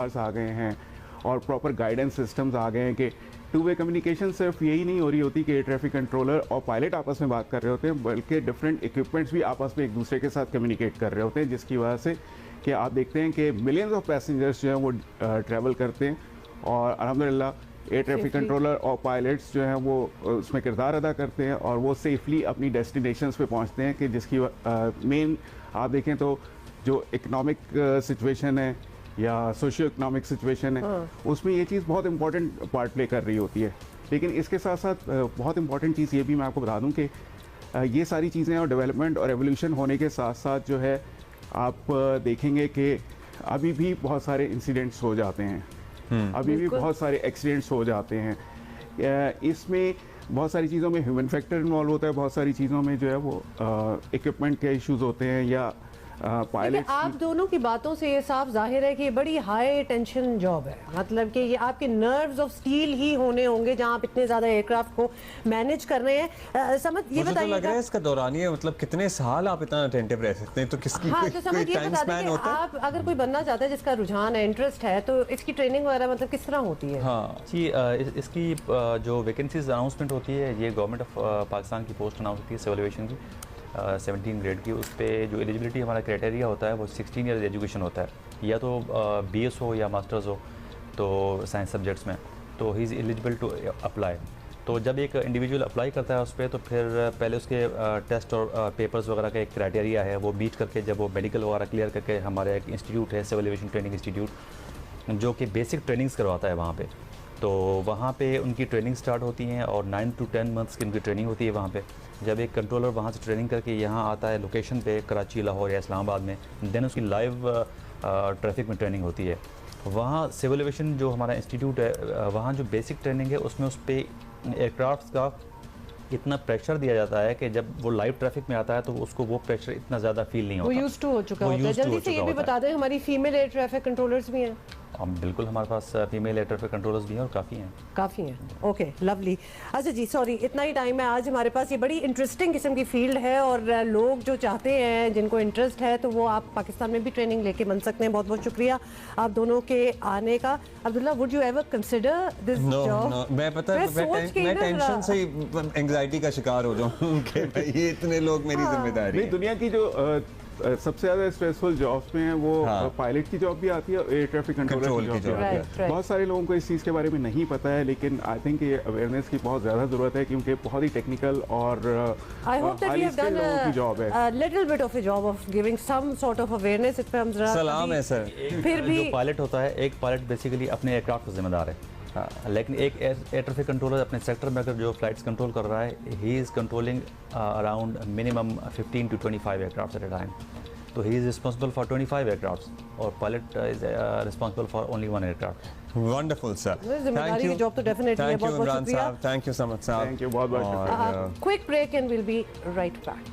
आ गए हैं और प्रॉपर गाइडेंस सिस्टम्स आ गए हैं कि टू वे कम्युनिकेशन सिर्फ यही नहीं हो रही होती कि एयर ट्रैफिक कंट्रोलर और पायलट आपस में बात कर रहे होते हैं, बल्कि डिफरेंट इक्विपमेंट्स भी आपस में एक दूसरे के साथ कम्युनिकेट कर रहे होते हैं, जिसकी वजह से कि आप देखते हैं कि मिलियंस ऑफ पैसेंजर्स जो हैं वो ट्रैवल करते हैं और अल्हम्दुलिल्लाह एयर ट्रैफिक कंट्रोलर और पायलट्स जो हैं वो उसमें किरदार अदा करते हैं और वो सेफली अपनी डेस्टिनेशंस पे पहुंचते हैं कि जिसकी मेन आप देखें तो जो इकनॉमिक सिचुएशन है या सोशियो इकनॉमिक सिचुएशन है उसमें ये चीज़ बहुत इंपॉर्टेंट पार्ट प्ले कर रही होती है। लेकिन इसके साथ साथ बहुत इंपॉर्टेंट चीज़ ये भी मैं आपको बता दूं कि ये सारी चीज़ें और डेवलपमेंट और एवोल्यूशन होने के साथ साथ जो है आप देखेंगे कि अभी भी बहुत सारे इंसिडेंट्स हो जाते हैं, अभी भी बहुत सारे एक्सीडेंट्स हो जाते हैं। इसमें बहुत सारी चीज़ों में ह्यूमन फैक्टर इन्वॉल्व होता है, बहुत सारी चीज़ों में जो है वो इक्विपमेंट के इश्यूज़ होते हैं या पायलट। आप दोनों की बातों से ये साफ जाहिर है कि ये बड़ी हाई टेंशन जॉब है, मतलब कि ये आपके नर्व्स ऑफ स्टील ही होने होंगे जहां आप इतने ज्यादा एयरक्राफ्ट को मैनेज कर रहे हैं। समझ ये बताइए, लग रहा है इसका दौरानिया मतलब कितने साल आप इतना अटेंटिव रह सकते हैं, तो किसकी तो समझ ये बता दें कि आप अगर कोई बनना चाहता है जिसका रुझान है, इंटरेस्ट है, तो इसकी ट्रेनिंग वगैरह मतलब किस तरह होती है? हाँ जी, इसकी जो वैकेंसीज अनाउंसमेंट होती है ये गवर्नमेंट ऑफ पाकिस्तान की पोस्ट अनाउंस होती है सिविल एविएशन की 17 ग्रेड की। उस पर जो एलिजिबिलिटी हमारा क्राइटेरिया होता है वो 16 ईयर्स एजुकेशन होता है, या तो BS हो या मास्टर्स हो तो साइंस सब्जेक्ट्स में, तो ही इज़ एलिजिबल टू अप्लाई। तो जब एक इंडिविजुअल अप्लाई करता है उस पर तो फिर पहले उसके टेस्ट और पेपर्स वगैरह का एक क्राइटेरिया है, वो बीट करके जब वो मेडिकल वगैरह क्लियर करके हमारा एक इंस्टीट्यूट है सिविल एविएशन ट्रेनिंग इंस्टीट्यूट जो कि बेसिक ट्रेनिंग्स करवाता है वहाँ पे, तो वहाँ पे उनकी ट्रेनिंग स्टार्ट होती हैं और 9 to 10 मंथ्स की उनकी ट्रेनिंग होती है वहाँ पे। जब एक कंट्रोलर वहाँ से ट्रेनिंग करके यहाँ आता है लोकेशन पे कराची, लाहौर या इस्लामाबाद में, देन उसकी लाइव ट्रैफिक में ट्रेनिंग होती है। वहाँ सिविल एविएशन जो हमारा इंस्टीट्यूट है वहाँ जो बेसिक ट्रेनिंग है उसमें उस पर एयरक्राफ्ट का इतना प्रेशर दिया जाता है कि जब वो लाइव ट्रैफिक में आता है तो उसको वो प्रेशर इतना ज़्यादा फील नहीं होता, वो यूज्ड टू हो चुका होता है। जल्दी से ये भी बता दें हमारी फीमेल एयर ट्रैफिक कंट्रोलर्स भी हैं? बिल्कुल, हमारे पास फीमेल एयर ट्रैफिक कंट्रोलर्स भी हैं और काफ़ी हैं। Okay, lovely. अच्छा जी, सॉरी इतना ही टाइम है आज हमारे पास। ये बड़ी इंटरेस्टिंग किस्म की फील्ड है और लोग जो चाहते हैं, जिनको इंटरेस्ट है, तो वो आप पाकिस्तान में भी ट्रेनिंग लेके बन सकते हैं। बहुत बहुत शुक्रिया आप दोनों के आने का। Abdullah, would you ever consider this job? मैं टेंशन से एंग्जाइटी का शिकार हो जाऊं कि ये इतने लोग मेरी जिम्मेदारी है। दुनिया की जो सबसे ज़्यादा स्ट्रेसफुल जॉब्स में है वो पायलट की जॉब भी आती है और एयर ट्रैफिक कंट्रोलर की जॉब भी आती है। बहुत सारे लोगों को इस चीज़ के बारे में नहीं पता है, लेकिन आई थिंक ये अवेयरनेस की बहुत ज़्यादा ज़रूरत है क्योंकि बहुत ही टेक्निकल और हाई स्किल लोगों की जॉब है। Little bit of a job of giving some sort of awareness. इस पे हम जरा सलाम है सर। फिर भी जो पायलट होता है, एक पायलट बेसिकली अपने एयरक्राफ्ट का जिम्मेदार है, लेकिन एक एयर ट्रैफिक कंट्रोलर अपने सेक्टर में अगर जो फ्लाइट्स कंट्रोल कर रहा है, he is controlling around minimum 15 to 25 aircraft at a time. तो ही इज़ रिस्पॉन्सिबल फॉर 25 एयरक्राफ्ट और pilot is responsible for only 1 aircraft. Wonderful sir, जिम्मेदारी की जॉब तो डेफिनेटली है। बहुत बहुत शुक्रिया, थैंक यू सो मच साहब, थैंक यू, बहुत बहुत शुक्रिया। Quick break and will B right back.